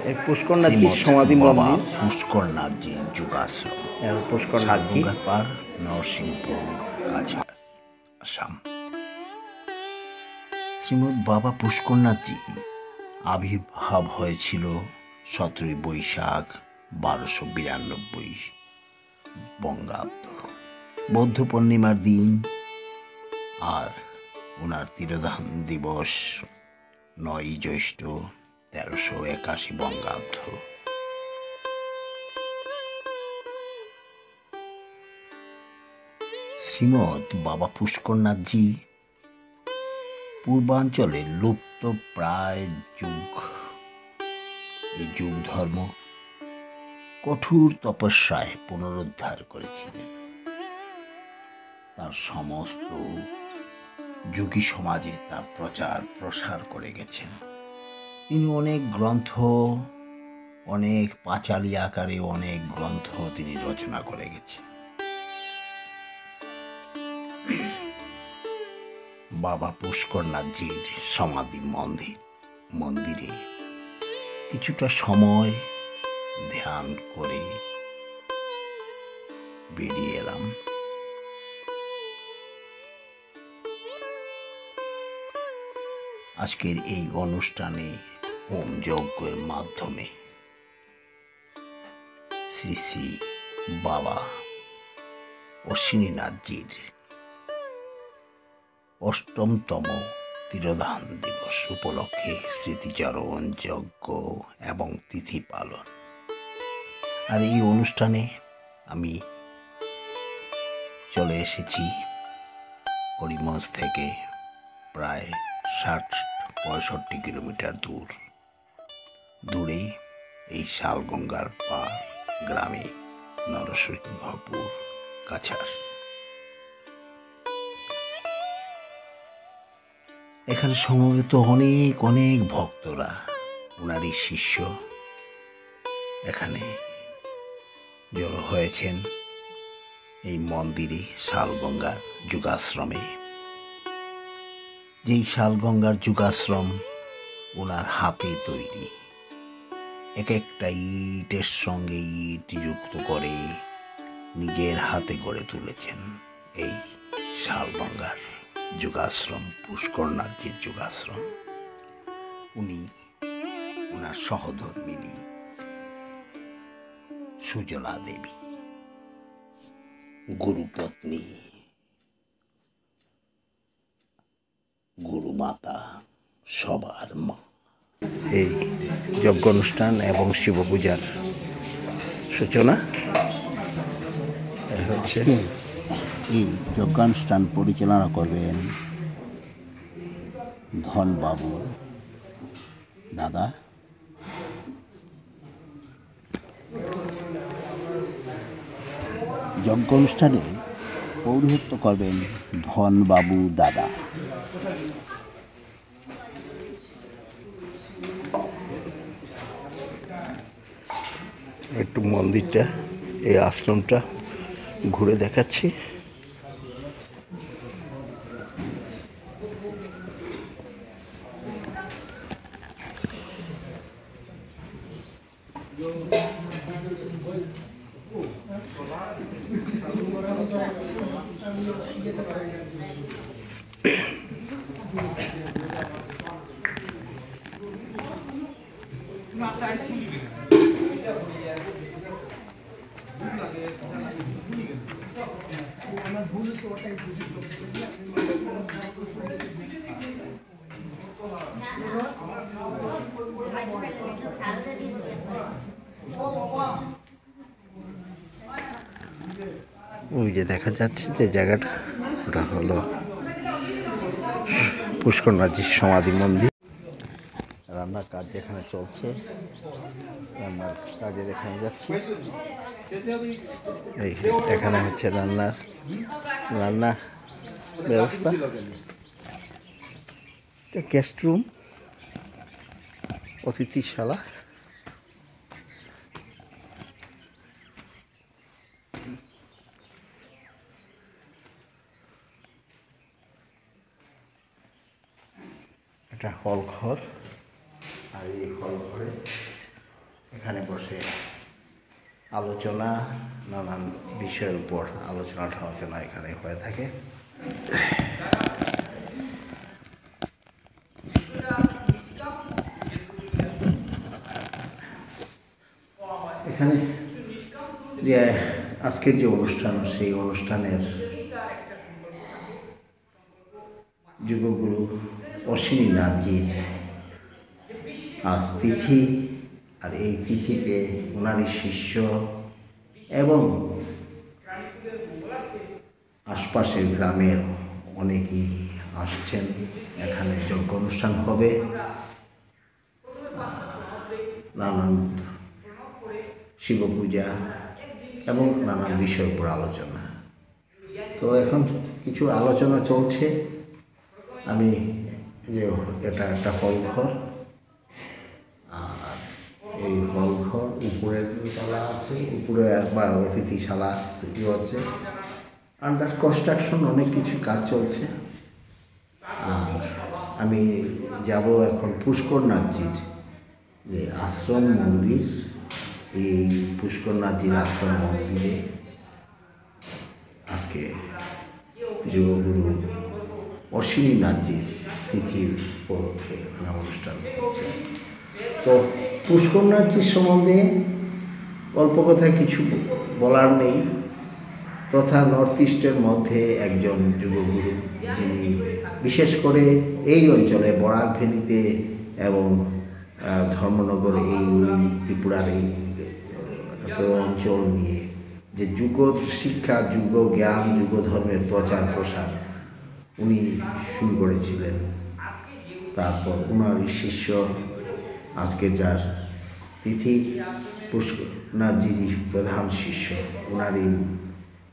এই পুষ্করনাথজির সমাধি মন্দির, পুষ্করনাথজির যোগাশ্রম, পুষ্করনাথজি পার, নরসিংপুর, কাছে, আসাম। শ্রীমৎ বাবা পুষ্করনাথজি আবির্ভাব হয়েছিল 17 বৈশাখ 1292 বঙ্গাব্দ, বৌদ্ধ পূর্ণিমার দিন। আর ওনার তিরোধান দিবস 9 জ্যৈষ্ঠ 1381 বঙ্গাব্দ। শ্রীমৎ বাবা পুষ্করনাথজি পূর্বাঞ্চলের লুপ্ত প্রায় এই যুগ ধর্ম কঠোর তপস্যায় পুনরুদ্ধার করেছিলেন। তার সমস্ত যুগী সমাজে তার প্রচার প্রসার করে গেছেন। তিনি অনেক গ্রন্থ, অনেক পাঁচালী আকারে অনেক গ্রন্থ তিনি রচনা করে গেছেন। বাবা পুষ্করনাথজির সমাধি মন্দিরে কিছুটা সময় ধ্যান করে বেরিয়ে এলাম। আজকের এই অনুষ্ঠানে হোম যজ্ঞের মাধ্যমে শ্রী শ্রী বাবা অশ্বিনীনাথজির 8তম তিরোধান দিবস উপলক্ষে স্মৃতিচারণ যজ্ঞ এবং তিথি পালন। আর এই অনুষ্ঠানে আমি চলে এসেছি করিমগঞ্জ থেকে প্রায় 60-65 কিলোমিটার দূরে এই শালগঙ্গার পার গ্রামে নরসিংহপুর কাছাড়। এখানে সমবেত অনেক ভক্তরা, ওনারই শিষ্য এখানে জড়ো হয়েছেন এই মন্দিরে, শালগঙ্গার যোগাশ্রমে। যেই শালগঙ্গার যোগাশ্রম ওনার হাতে তৈরি, এক একটা ইটের সঙ্গে ইট যুক্ত করে নিজের হাতে গড়ে তুলেছেন এই শালগঙ্গার যোগাশ্রম, পুষ্করনাথজির যোগাশ্রম। উনি ওনার সহধর্মিণী সুজলা দেবী, গুরুপত্নী, গুরুমাতা, সবার মা। এই যজ্ঞ অনুষ্ঠান এবং শিব পূজার সূচনা হচ্ছে। এই যজ্ঞানুষ্ঠান পরিচালনা করবেন ধনবাবু দাদা। যজ্ঞ অনুষ্ঠানে পৌরোহিত্য করবেন ধনবাবু দাদা। একটু মন্দিরটা, এই আশ্রমটা ঘুরে দেখাচ্ছি। ওই যে দেখা যাচ্ছে যে জায়গাটা, ওটা হলো পুষ্করনাথজির সমাধি মন্দির। রান্নার কাজ যেখানে চলছে, রান্নার কাজের এখানে যাচ্ছি। এই এখানে হচ্ছে রান্না ব্যবস্থা। গেস্ট রুম, অতিথিশালা। এটা হল ঘর, আর এই হল ঘরে এখানে বসে আলোচনা, নানান বিষয়ের উপর আলোচনা এখানে হয়ে থাকে। এখানে যে আজকের যে অনুষ্ঠান, সেই অনুষ্ঠানের যুগগুরু অশ্বিনী নাথজির আজ তিথি। আর এই তিথিতে ওনারই শিষ্য এবং আশপাশের গ্রামের অনেকেই আসছেন। এখানে যজ্ঞ অনুষ্ঠান হবে, নানান শিব পূজা এবং নানান বিষয়ের উপর আলোচনা। তো এখন কিছু আলোচনা চলছে। আমি যে এটা একটা হল ঘর, আর এই হল ঘর উপরের তলা আছে, উপরে একবার অতিথিশালা তৈরি হচ্ছে, আন্ডার কনস্ট্রাকশন, অনেক কিছু কাজ চলছে। আর আমি যাব এখন পুষ্করনাথজির যে আশ্রম মন্দির, এই পুষ্করনাথজির আশ্রম মন্দিরে আজকে যোগগুরু অশ্বিনী নাথজির তিথির উপলক্ষে অনুষ্ঠান হচ্ছে। তো পুষ্করনাথজির সম্বন্ধে অল্প কথায় কিছু বলার নেই, তথা নর্থ ইস্টের মধ্যে একজন যুগগুরু, যিনি বিশেষ করে এই অঞ্চলে বরাক ভ্যালিতে এবং ধর্মনগর, এই ত্রিপুরার এই এত অঞ্চল নিয়ে যে যুগ শিক্ষা, যুগ জ্ঞান, যুগ ধর্মের প্রচার প্রসার উনি শুরু করেছিলেন। তারপর উনারই শিষ্য আজকে যার তিথি, পুষ্করনাথজিরই প্রধান শিষ্য, উনারই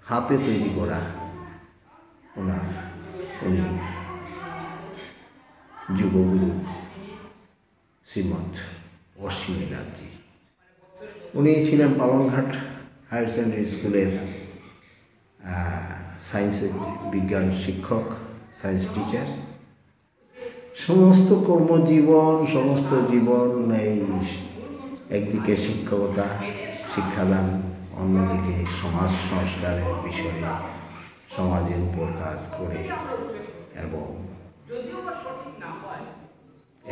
হাতে তৈরি করা উনি যুগগুরু শ্রীমৎ অশ্বিনী নাথজি। উনি ছিলেন পালংঘাট হায়ার সেকেন্ডারি স্কুলের সায়েন্স বিজ্ঞান শিক্ষক, সায়েন্স টিচার। সমস্ত কর্মজীবন, সমস্ত জীবন এই একদিকে শিক্ষকতা, শিক্ষাদান, অন্যদিকে সমাজ সংস্কারের বিষয়ে সমাজের উপর কাজ করে এবং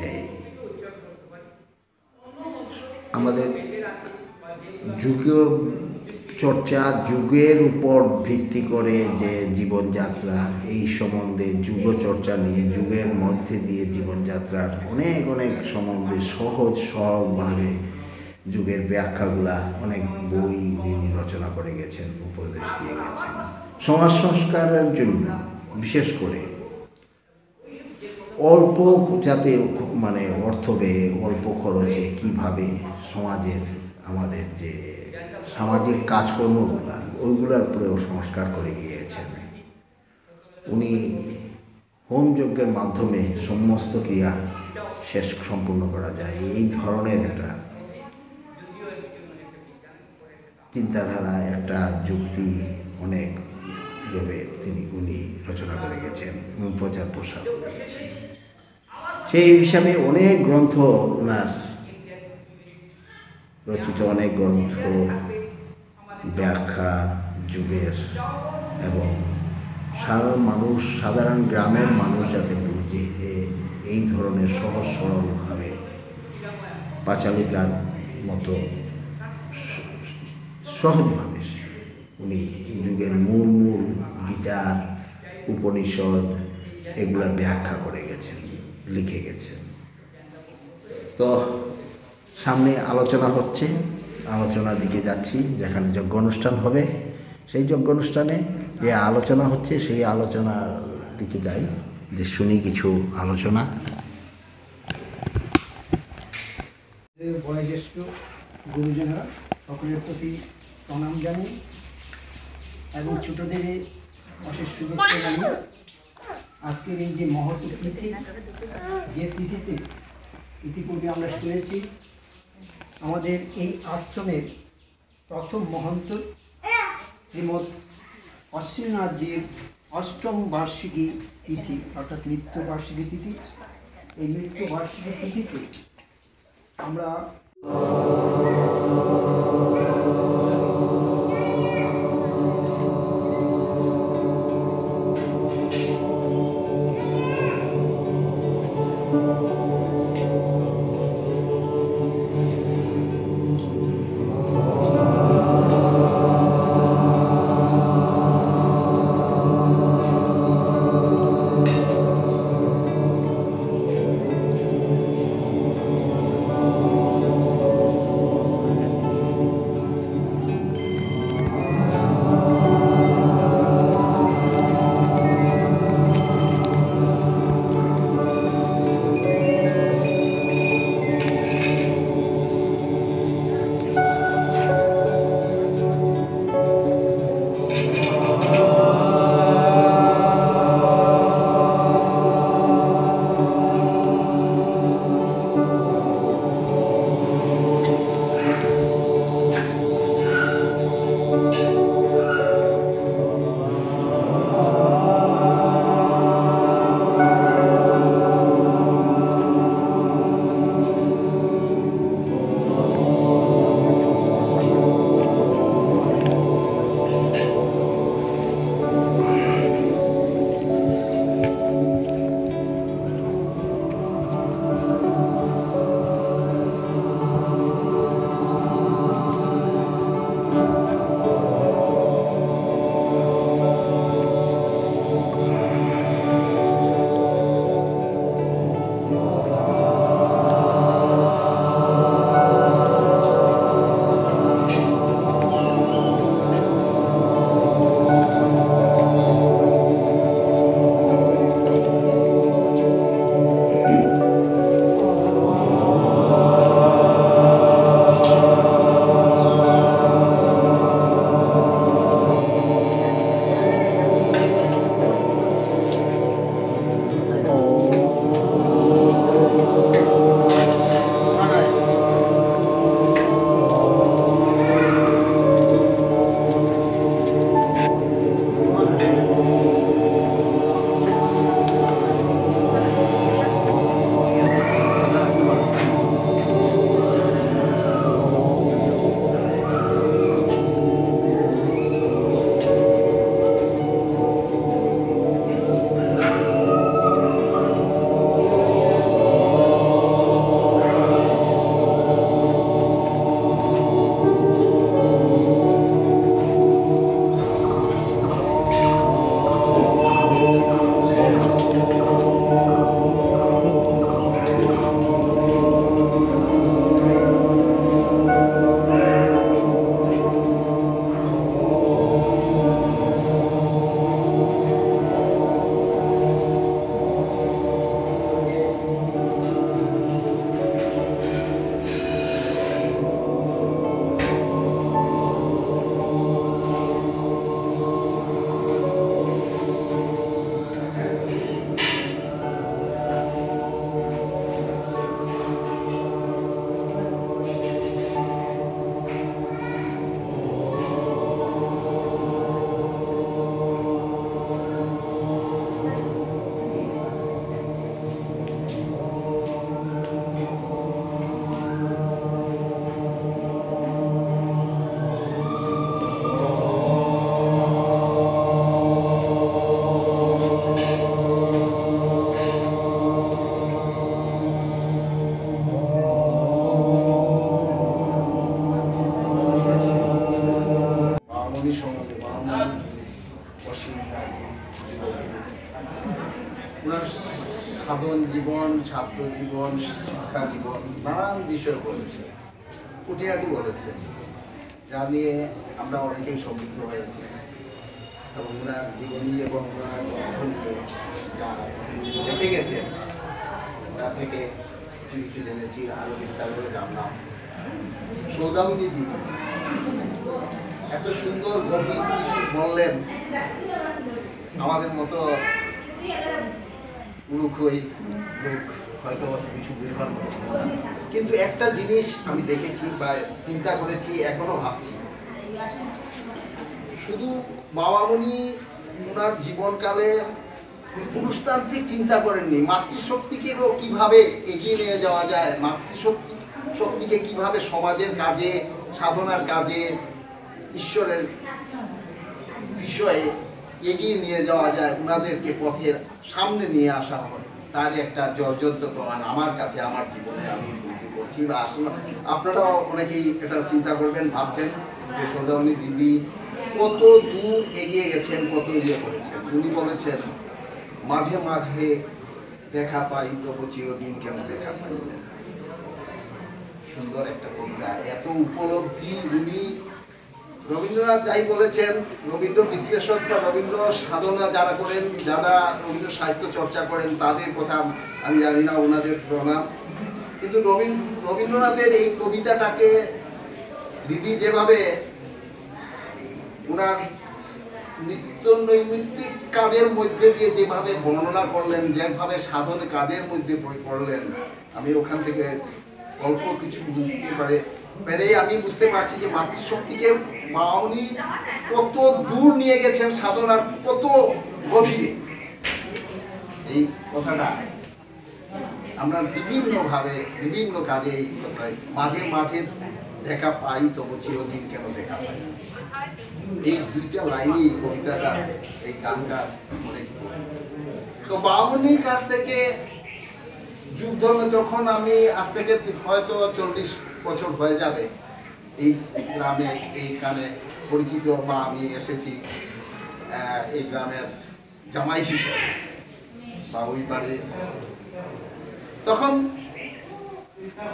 এই আমাদের যুগ চর্চা, যুগের উপর ভিত্তি করে যে জীবনযাত্রা, এই সম্বন্ধে যুগ চর্চা নিয়ে, যুগের মধ্যে দিয়ে জীবনযাত্রার অনেক অনেক সম্বন্ধে সহজ সরলভাবে যুগের ব্যাখ্যাগুলা অনেক বই তিনি রচনা করে গেছেন, উপদেশ দিয়ে গেছেন। সমাজ সংস্কারের জন্য বিশেষ করে অল্প যাতে অর্থ ব্যয়ে, অল্প খরচে কিভাবে সমাজের আমাদের যে সামাজিক কাজকর্মগুলা, ওইগুলোর উপরেও সংস্কার করে গিয়েছেন। উনি হোম যজ্ঞের মাধ্যমে সমস্ত ক্রিয়া শেষ সম্পূর্ণ করা যায়, এই ধরনের একটা চিন্তাধারা, একটা যুক্তি অনেক ভেবে উনি রচনা করে গেছেন এবং প্রচার প্রসার করে গেছেন। সেই হিসাবে অনেক গ্রন্থ ওনার রচিত, অনেক গ্রন্থ ব্যাখ্যা যুগের, এবং সাধারণ গ্রামের মানুষ যাতে বুঝে এই ধরনের সহজ সরলভাবে পাঁচালিকার মতো সহজভাবে উনি যুগের মূল গীতার, উপনিষদ এগুলার ব্যাখ্যা করে গেছেন, লিখে গেছেন। তো সামনে আলোচনা হচ্ছে, আলোচনার দিকে যাচ্ছি, যেখানে যজ্ঞ অনুষ্ঠান হবে। সেই যজ্ঞ অনুষ্ঠানে যে আলোচনা হচ্ছে, সেই আলোচনার দিকে যাই, যে শুনি কিছু আলোচনা। বয়োজ্যেষ্ঠ গুরুজনেরা সকলের প্রতি প্রণাম জানাই এবং ছোটদের অশেষ শুভেচ্ছা জানাই। আজকের এই যে মহৎ তিথি, যে তিথিতে ইতিপূর্বে আমরা শুনেছি আমাদের এই আশ্রমের প্রথম মহন্ত শ্রীমৎ অশ্বিনীনাথজির অষ্টম বার্ষিকী তিথি, অর্থাৎ মৃত্যুবার্ষিকী তিথি। এই মৃত্যুবার্ষিকী তিথিতে আমরা ওনার সাধন জীবন, ছাত্র জীবন, শিক্ষা জীবন নানান বিষয় বলেছে, কুটিয়াটি বলেছে, যা নিয়ে আমরা অনেকেই সমৃদ্ধ হয়েছি এবং ওনার জীবনী এবং ওনার গ্রন্থ নিয়ে যা দেখে গেছেন তা থেকে কিছু কিছু জেনেছি, আরও বিস্তার করে জানলাম। সৌদামিনী দিদি এত সুন্দর গভীর কিছু বললেন, আমাদের মতো উড়ুখই লোক হয়তো কিছু বুঝলাম না, কিন্তু একটা জিনিস আমি দেখেছি বা চিন্তা করেছি, এখনো ভাবছি, শুধু বাবামণি ওনার জীবনকালে পুরুষতান্ত্রিক চিন্তা করেননি, মাতৃশক্তিকেও কিভাবে এগিয়ে নিয়ে যাওয়া যায়, মাতৃশক্তি শক্তিকে কিভাবে সমাজের কাজে, সাধনার কাজে, ঈশ্বরের বিষয়ে এগিয়ে নিয়ে যাওয়া যায়, ওনাদেরকে পথের সামনে নিয়ে আসা হয়, তার একটা জ্বলজ্বন্ত প্রমাণ আমার কাছে, আমার জীবনে আমি উপলব্ধি করছি। বা আসলে আপনারাও অনেকেই এটা চিন্তা করবেন, ভাববেন যে সৌদামিনী দিদি কত দূর এগিয়ে গেছেন, কত ইয়ে করেছেন। উনি বলেছেন, মাঝে মাঝে দেখা পাই তবু চিরদিন কেন দেখা পাই না। সুন্দর একটা কবিতা, এত উপলব্ধি উনি। রবীন্দ্রনাথ যাই বলেছেন, রবীন্দ্র বিশ্লেষক বা রবীন্দ্র সাধনা যারা করেন, যারা রবীন্দ্র সাহিত্য চর্চা করেন, তাদের কথা আমি জানি না, ওনাদের প্রণাম। কিন্তু রবীন্দ্রনাথের এই কবিতাটাকে দিদি যেভাবে ওনার নিত্য নৈমিত্তিক কাজের মধ্যে দিয়ে যেভাবে বর্ণনা করলেন, যেভাবে সাধন কাজের মধ্যে পড়লেন, আমি ওখান থেকে অল্প কিছু বুঝতে পেরে আমি বুঝতে পারছি যে মাতৃশক্তিকে মাউনি কত দূর নিয়ে গেছেন, সাধনার কত গভীরে। এই কথাটা আমরা বিভিন্নভাবে বিভিন্ন কাজে এই কথায় মাঝে মাঝে দেখা পাই তবু চিরদিন কেন দেখা পাই। এই দুইটা লাইনই কবিতাটা, এই গানটা অনেক। তো বামুনির কাছ থেকে যুগ ধর্মে যখন আমি আজ থেকে হয়তো 40 বছর হয়ে যাবে এই গ্রামে, এইখানে পরিচিত, বা আমি এসেছি এই গ্রামের জামাই হিসেবে বা ওই বাড়ির, তখন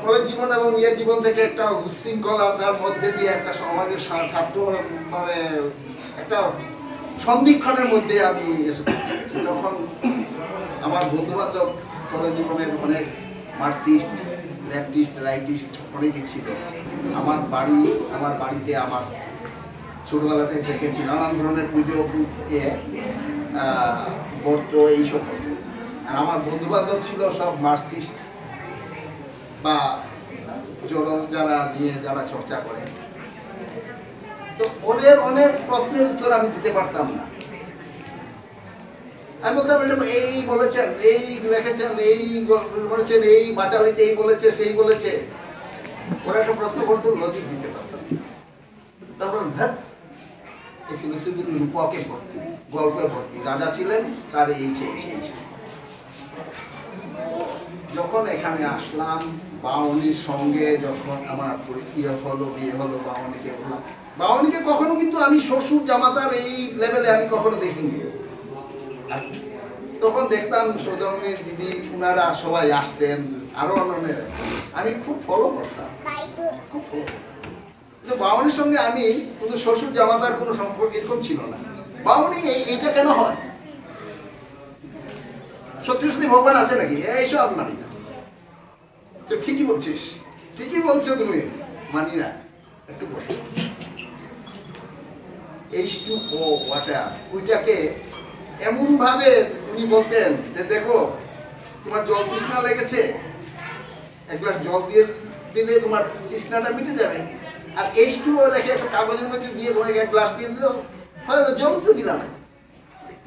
কলেজ জীবন এবং ইয়ের জীবন থেকে একটা উচ্ছৃঙ্খলতার মধ্যে দিয়ে একটা সমাজের ছাত্র মানে একটা সন্ধিক্ষণের মধ্যে আমি এসেছি। তখন আমার বন্ধুবান্ধব কলেজ জীবনের অনেক মার্কসিস্ট, লেফটিস্ট, রাইটিস্ট অনেকে ছিল। আমার বাড়িতে আমার ছোটবেলা থেকে দেখেছি নানান ধরনের পুজো, ব্রত, এইসব হতো। আর আমার বন্ধুবান্ধব ছিল সব মার্কসিস্ট বা যারা চর্চা করে। তো ওদের অনেক প্রশ্নের উত্তর আমি দিতে পারতাম না। আমি বলতাম, এই বলেছেন, এই লিখেছেন, এই বলেছেন, এই বাচালিতে এই বলেছে, সেই বলেছে। ওরা একটা প্রশ্ন করতো, লজিক দিতে পারতাম। তারপর এই ফিলোসফির রূপকে ভর্তি, গল্পে ভর্তি, রাজা ছিলেন তার এই সেই। যখন এখানে আসলাম, বাউনির সঙ্গে যখন আমার বিয়ে হলো, বাউনিকে বললাম। বাউনিকে কখনো কিন্তু আমি শ্বশুর জামাতার এই লেভেলে আমি কখনো দেখিনি। তখন দেখতাম সৌদামিনী দিদি, ওনারা সবাই আসতেন, আরো অন্যের, আমি খুব ফলো করতাম, খুব ফলো করতাম। কিন্তু বাউনির সঙ্গে আমি কিন্তু শ্বশুর জামাতার কোনো সম্পর্ক এরকম ছিল না। বাউনি এইটা কেন হয়? সত্যি সত্যি ভগবান আছে নাকি? এইসব আমি মানি না। তো ঠিকই বলছিস, ঠিকই বলছো তুমি, মানি না। একটু বসো। H2O ওয়াটার, ওইটাকে এমন ভাবে উনি বলতেন যে দেখো তোমার জল তৃষ্ণা লেগেছে, এক গ্লাস জল দিয়ে দিলে তোমার তৃষ্ণাটা মিটে যাবে। আর H2O লেখে একটা কাগজের মধ্যে দিয়ে তোমাকে এক গ্লাস দিয়ে দিল, হয়তো জল তো দিলাম।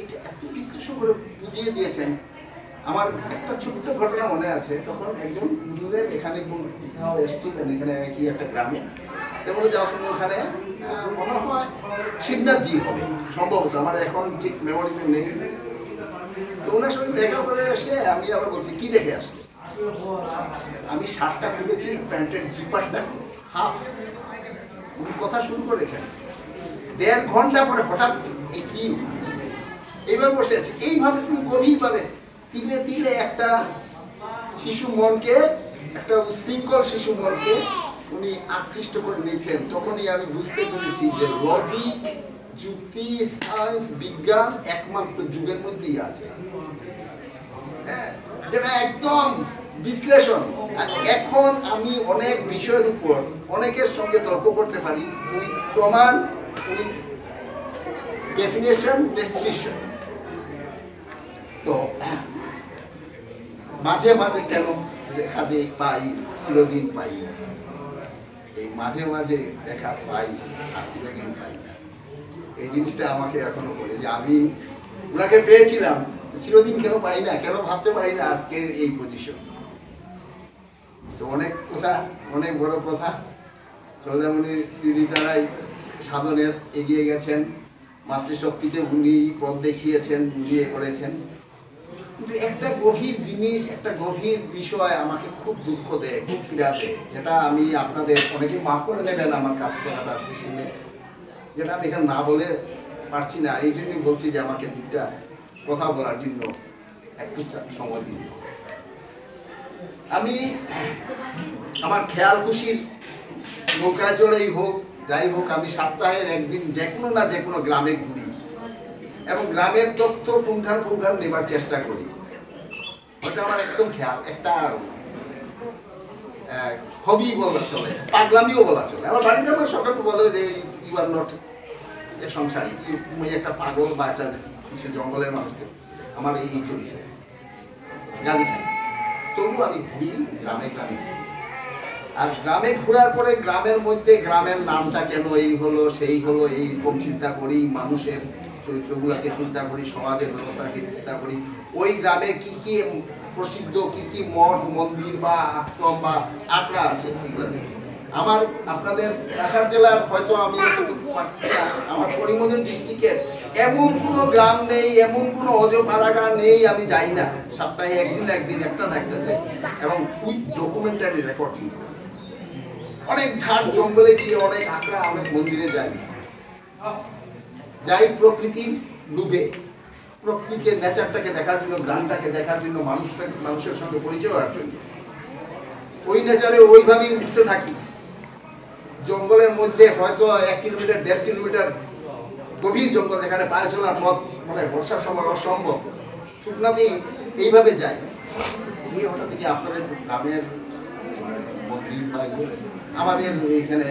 এটা এত বিশ্লেষণ করে বুঝিয়ে দিয়েছেন। আমার একটা ছোট্ট ঘটনা মনে আছে, তখন একজন হুজুরের এখানে কোথাও এসেছিলেন, এখানে কি একটা গ্রামে, তেমন যাও তুমি ওখানে, মনে হয় শিবনাথজি হবে সম্ভবত, আমার এখন ঠিক মেমোরিতে নেই। তো ওনার সঙ্গে দেখা করে এসে আমি আবার বলছি, কি দেখে আসলে? আমি শার্টটা খুলেছি, প্যান্টের জিপারটা হাফ। উনি কথা শুরু করেছেন, 1.5 ঘন্টা পরে হঠাৎ এই কি এইভাবে বসে আছে। এইভাবে তুমি গভীরভাবে তিলে তিলে একটা শিশু মনকে, একটা উচ্ছৃঙ্খল শিশু মনকে উনি আকৃষ্ট করে নিয়েছেন। তখনই আমি বুঝতে পেরেছি যে লজিক, যুক্তি, সায়েন্স, বিজ্ঞান একমাত্র যুগের মধ্যেই আছে, হ্যাঁ, যেটা একদম বিশ্লেষণ। এখন আমি অনেক বিষয়ের উপর অনেকের সঙ্গে তর্ক করতে পারি, ওই প্রমাণ, ওই ডেফিনেশন, ডেসক্রিপশন। তো মাঝে মাঝে কেন দেখা দিয়ে পাই, চিরদিন পাই না। এই মাঝে মাঝে দেখা পাই আর চিরদিন পাই না, এই জিনিসটা আমাকে এখনো বলে যে আমি ওনাকে পেয়েছিলাম, চিরদিন কেন পাই না, কেন ভাবতে পারি না আজকের এই পজিশন। তো অনেক কথা, অনেক বড় কথা। সৌদামণি দিদি দ্বারাই সাধনের এগিয়ে গেছেন, মাতৃশক্তিতে উনি পথ দেখিয়েছেন, বুঝিয়ে করেছেন। কিন্তু একটা গভীর জিনিস, একটা গভীর বিষয় আমাকে খুব দুঃখ দেয়, খুব পীড়া দেয়, যেটা আমি আপনাদের অনেকে মাফ করে নেবেন আমার কাছে কথাটা শুনে, যেটা আমি এখানে না বলে পারছি না। এই জন্যই বলছি যে আমাকে দুটা কথা বলার জন্য একটু সময় দিন। আমি আমার খেয়াল খুশির নৌকায় চড়েই হোক, যাই হোক, আমি সপ্তাহের একদিন যে কোনো না যে কোনো গ্রামে ঘুরি এবং গ্রামের তথ্য পুঙ্খানুপুঙ্খানু নেবার চেষ্টা করি। ওটা আমার একদম খেয়াল, একটা হবি বলা চলে, পাগলামিও বলা চলে। আমার বাড়িতে আমার সকালে বলে যে ইউ আর নট এ সংসারী, তুমি একটা পাগল বা একটা কিছু জঙ্গলের মানুষ। আমার এই চরিত্র গালি খাই, তবু আমি ঘুরি গ্রামে গ্রামে। আর গ্রামে ঘোরার পরে গ্রামের মধ্যে গ্রামের নামটা কেন এই হলো সেই হলো এইরকম চিন্তা করি, মানুষের চরিত্রগুলোকে চিন্তা করি, সমাজের ব্যবস্থাকে চিন্তা করি, ওই গ্রামে কি কি প্রসিদ্ধ কি কি মঠ মন্দির বা আশ্রম বা আখড়া আছে এগুলো দেখি। আমার আপনাদের কাছাড় জেলার হয়তো আমি আমার করিমগঞ্জ ডিস্ট্রিক্টের এমন কোনো গ্রাম নেই, এমন কোনো অজপাড়াগা নেই আমি যাই না, সপ্তাহে একদিন একটা না একটা যাই, এবং উইথ ডকুমেন্টারি রেকর্ডিং। অনেক ঝাড় জঙ্গলে গিয়ে অনেক আখড়া অনেক মন্দিরে যাই প্রকৃতির ডুবে, প্রকৃতিকে নেচারটাকে দেখার জন্য, গ্রামটাকে দেখার জন্য, মানুষের সঙ্গে পরিচয় হওয়ার জন্য। ওই নেচারে ওইভাবেই উঠতে থাকি। জঙ্গলের মধ্যে হয়তো 1 কিলোমিটার 1.5 কিলোমিটার গভীর জঙ্গল, যেখানে পায়ে চলার পথ মানে বর্ষার সময় অসম্ভব, শুকনাতেই এইভাবে যাই। এই হঠাৎ থেকে আপনাদের গ্রামের মন্দির বা আমাদের এখানে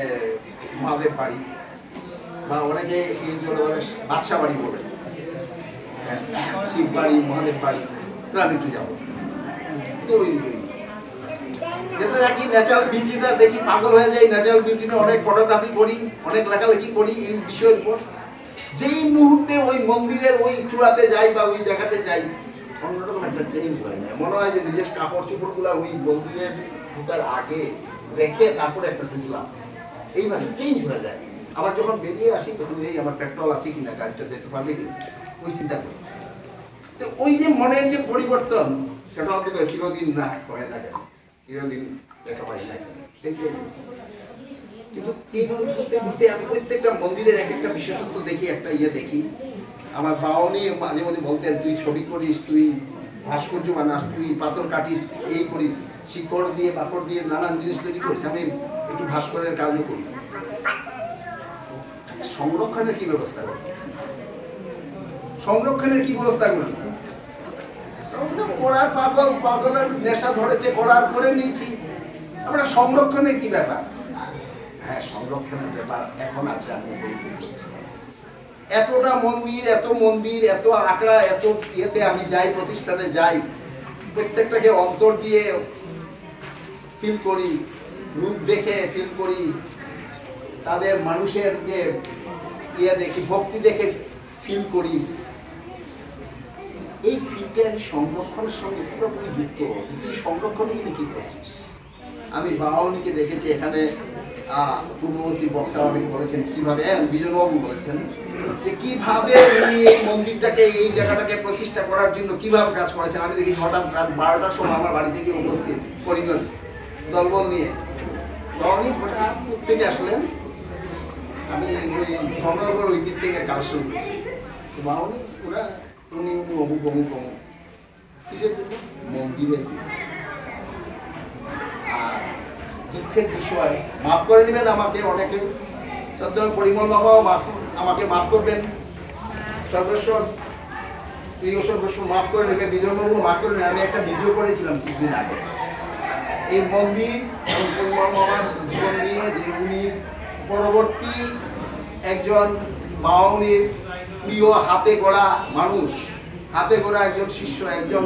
মহাদেব বাড়ি বা অনেকে এই জলবায়ু বাদশা বাড়ি বলে, শিব বাড়ি, মহাদেব বাড়ি, গ্রামে একটু যাবো। তো ওই দিকে যেতে থাকি, ন্যাচারাল বিউটিটা দেখি, পাগল হয়ে যাই। ন্যাচারাল বিউটিটা অনেক ফটোগ্রাফি করি, অনেক লেখালেখি করি এই বিষয়ের উপর। যেই মুহূর্তে ওই মন্দিরের ওই চূড়াতে যাই বা ওই জায়গাতে যাই, অন্যরকম একটা চেঞ্জ হয়ে যায়। মনে হয় যে নিজের কাপড় চোপড়গুলো ওই মন্দিরের ঢুকার আগে রেখে তারপরে একটা ঢুকলাম, এইভাবে চেঞ্জ হয়ে যায়। আবার যখন বেরিয়ে আসি তখন এই আমার পেট্রোল আছে কিনা, গাড়িটা যেতে পারবে কিনা, ওই চিন্তা করি। তো ওই যে মনের যে পরিবর্তন, সেটা আপনি চিরদিন না হয়ে থাকে, চিরদিন দেখা পাই না। কিন্তু এইভাবে ঘুরতে ঘুরতে আমি প্রত্যেকটা মন্দিরের এক একটা বিশেষত্ব দেখি, একটা দেখি। আমার বাউনি মাঝে মাঝে বলতেন, তুই ছবি করিস, তুই ভাস্কর্য বানাস, তুই পাথর কাটিস, এই করিস, শিকড় দিয়ে পাথর দিয়ে নানান জিনিস তৈরি করিস। আমি একটু ভাস্করের কাজও করি। সংরক্ষণের কি ব্যবস্থা করি, সংরক্ষণের কি ব্যবস্থা করি? করার পাগলের নেশা ধরেছে, করার করে নিয়েছি। আমরা সংরক্ষণের কি ব্যাপার? হ্যাঁ, সংরক্ষণের ব্যাপার এখন আছে। আমি এতটা মন্দির, এত আখড়া, এত ইয়েতে আমি যাই, প্রতিষ্ঠানে যাই, প্রত্যেকটাকে অন্তর দিয়ে ফিল করি, রূপ দেখে ফিল করি, তাদের মানুষের যে দেখি, ভক্তি দেখে ফিল করি। এই ফিলটা আমি সংরক্ষণের সঙ্গে পুরোপুরি যুক্ত। তুই সংরক্ষণ নিয়ে কি করছিস? আমি বাউনিকে দেখেছি এখানে, পূর্ববর্তী বক্তা অনেক বলেছেন কিভাবে, বিজনবাবু বলেছেন যে কিভাবে উনি এই মন্দিরটাকে, এই জায়গাটাকে প্রতিষ্ঠা করার জন্য কিভাবে কাজ করেছেন। আমি দেখি হঠাৎ রাত 12টার সময় আমার বাড়ি থেকে উপস্থিত করিমগঞ্জ দলবল নিয়ে। বাউনি হঠাৎ থেকে আসলেন, আমি ওই ধর্মনগর ওই দিক থেকে কালেকশন করছি। বাউনি উনি অমুক কিসের জন্য? মন্দিরের। আর দুঃখের বিষয়, মাফ করে নেবেন আমাকে অনেকে, শ্রদ্ধেয় পরিমল বাবাও আমাকে মাফ করবেন, সর্বেশ্বর প্রিয় সর্বেশ্বর মাফ করে নেবে, বিজনবাবু মাফ করে নেবে। আমি একটা ভিডিও করেছিলাম কিছুদিন আগে এই মন্দির এবং পরিমল বাবার জীবন নিয়ে, যে উনি পরবর্তী একজন বাউনির প্রিয় হাতে গড়া মানুষ, হাতে গড়া একজন শিষ্য, একজন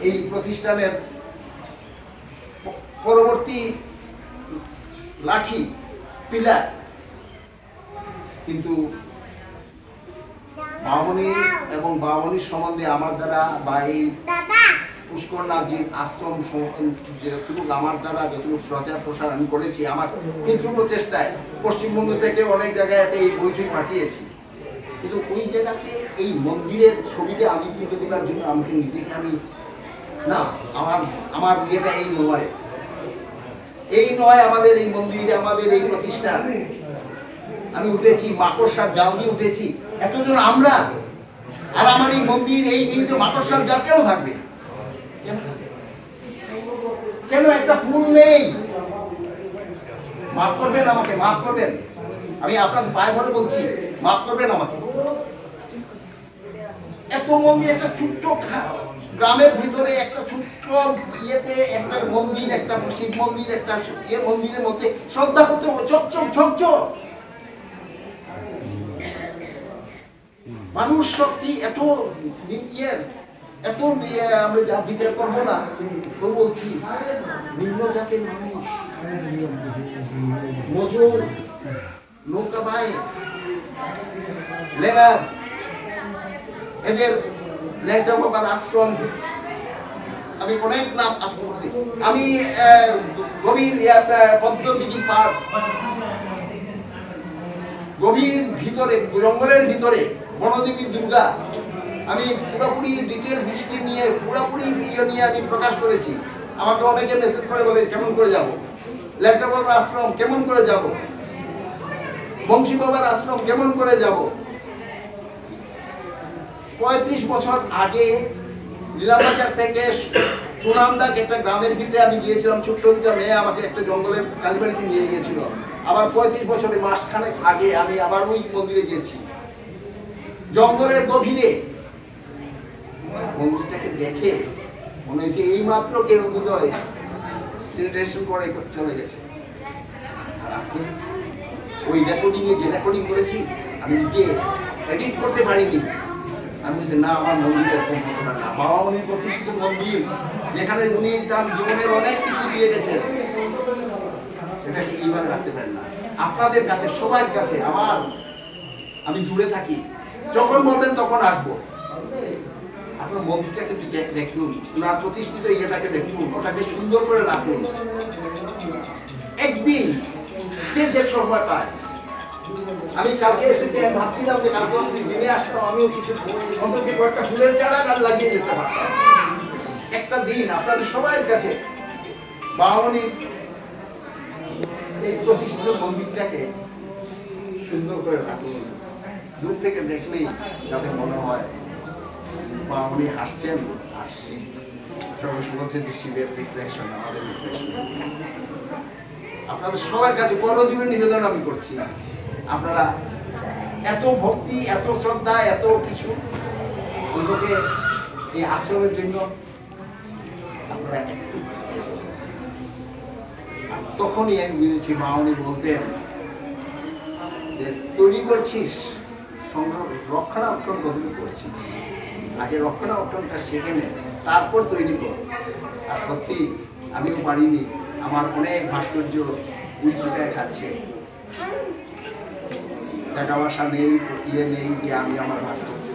এই প্রতিষ্ঠানের পরবর্তী লাঠি পিলার। কিন্তু বামনী এবং বামনীর সম্বন্ধে আমার দ্বারা বা এই পুষ্করনাথজির আশ্রম যতটুকু আমার দ্বারা যতটুকু প্রচার প্রসার আমি করেছি, আমার ক্ষুদ্র প্রচেষ্টায় পশ্চিমবঙ্গ থেকে অনেক জায়গাতে এই বইটি পাঠিয়েছি, কিন্তু ওই জায়গাতে এই মন্দিরের ছবিটা আমি তুলে দেওয়ার জন্য আমাকে নিজেকে আমি না, আমার ইয়েটা এই নয় আমাদের এই মন্দিরে, আমাদের এই প্রতিষ্ঠান। আমি উঠেছি মাকড়সার জাল দিয়ে উঠেছি, এতজন আমরা, আর আমার এই মন্দির এই নিয়ে মাকড়সার জাল কেন থাকবে? কেন একটা ফুল নেই? মাফ করবেন আমাকে, মাফ করবেন, আমি আপনাদের পায়ে ধরে বলছি, মাফ করবেন আমাকে। এত মন্দির, একটা ছোট্ট গ্রামের ভিতরে একটা ছোট্ট ইয়েতে একটা মন্দির, একটা শিব মন্দির, একটা ইয়ে মন্দিরের মধ্যে শ্রদ্ধা করতে চকচক ঝকঝক মানুষ শক্তি, এত ইয়ে, এত আমরা যা বিচার করবো না, তো বলছি নিম্ন জাতের মানুষ, মজুর, নৌকা ভাই, লেবার, এদের ল্যাংটা বাবার আশ্রম, আমি অনেক নাম আশ্রম, আমি গভীর পদ্মদিঘি পার, গভীর ভিতরে জঙ্গলের ভিতরে বনদেবী দুর্গা, আমি পুরোপুরি ডিটেল হিস্ট্রি নিয়ে পুরোপুরি ভিডিও নিয়ে আমি প্রকাশ করেছি। আমাকে অনেকে মেসেজ করে বলে কেমন করে যাব, ল্যাংটা বাবার আশ্রম কেমন করে যাব, বংশী বাবার আশ্রম কেমন করে যাব। 35 বছর আগে লীলাবাজার থেকে সুনামদাক একটা গ্রামের ভিতরে আমি গিয়েছিলাম, ছোট্ট একটা মেয়ে আমাকে একটা জঙ্গলের কালীবাড়িতে নিয়ে গিয়েছিল। আবার 35 বছরের মাসখানেক আগে আমি আবার ওই মন্দিরে গিয়েছি, জঙ্গলের গভীরে। মন্দিরটাকে দেখে মনে হয়েছে এই মাত্র কেউ বোধহয় সেনিটেশন করে চলে গেছে। আর আজকে ওই রেকর্ডিংয়ে যে রেকর্ডিং করেছি আমি নিজে এডিট করতে পারিনি। আমি বলছি না, আমার মন্দির এরকম হতে পারে না। বাবা মনির প্রতিষ্ঠিত মন্দির, যেখানে উনি তার জীবনের অনেক কিছু দিয়ে গেছেন, এটাকে এইভাবে রাখতে পারেন না। আপনাদের কাছে, সবার কাছে আমি দূরে থাকি, যখন বলবেন তখন আসবো। আপনার মন্দিরটাকে দেখুন, ওনার প্রতিষ্ঠিত ইয়েটাকে দেখুন, ওটাকে সুন্দর করে রাখুন। একদিন যে সময় পায়, আমি কালকে এসেছি, ভাবছিলাম যে কালকে যদি দিনে আসতাম আমিও কিছু অন্তত কয়েকটা ফুলের চারা গাছ লাগিয়ে যেতে পারতাম। একটা দিন আপনাদের সবার কাছে বামনির এই প্রতিষ্ঠিত মন্দিরটাকে সুন্দর করে রাখুন। দূর থেকে দেখলেই যাতে মনে হয় বামনি হাসছেন, হাসছি, সবাই বলছেন যে শিবের রিফ্লেকশন, আমাদের রিফ্লেকশন। আপনাদের সবার কাছে করজোড়ে নিবেদন আমি করছি, আপনারা এত ভক্তি, এত শ্রদ্ধা, এত কিছু অন্তকে এই আশ্রমের জন্য আপনারা একটু। তখনই আমি বুঝেছি, মা উনি বলতেন যে তৈরি করছিস, রক্ষণাবেক্ষণ কতটুকু করছিস, আগে রক্ষণাবেক্ষণটা শিখে নে, তারপর তৈরি কর। আর সত্যি আমিও পারিনি, আমার অনেক ভাস্কর্য উল্টোটায় খাচ্ছে, টাকা পয়সা নেই, ইয়ে নেই যে আমি আমার ভাস্কর্য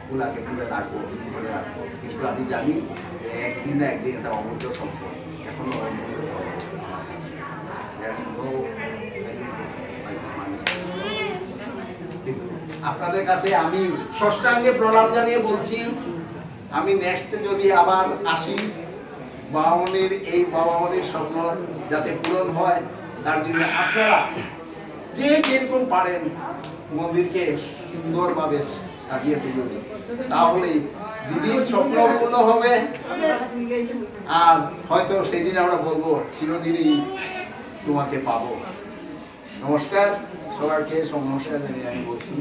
গুলাকে তুলে রাখবো, ধরে রাখবো। কিন্তু আমি জানি একদিন না একদিন এটা অমূল্য সম্পদ, এখনো অমূল্য সম্পদ। আপনাদের কাছে আমি ষষ্ঠাঙ্গে প্রণাম জানিয়ে বলছি, আমি নেক্সট যদি আবার আসি, বাবামনির এই বাবামনির স্বপ্ন যাতে পূরণ হয়, তার জন্য আপনারা যে যেরকম পারেন মন্দিরকে সুন্দরভাবে সাজিয়ে তুলুন, তাহলেই দিদির স্বপ্ন পূর্ণ হবে। আর হয়তো সেই দিন আমরা বলবো চিরদিনই তোমাকে পাবো। নমস্কার সবাইকে, নমস্কার জানিয়ে আমি বলছি।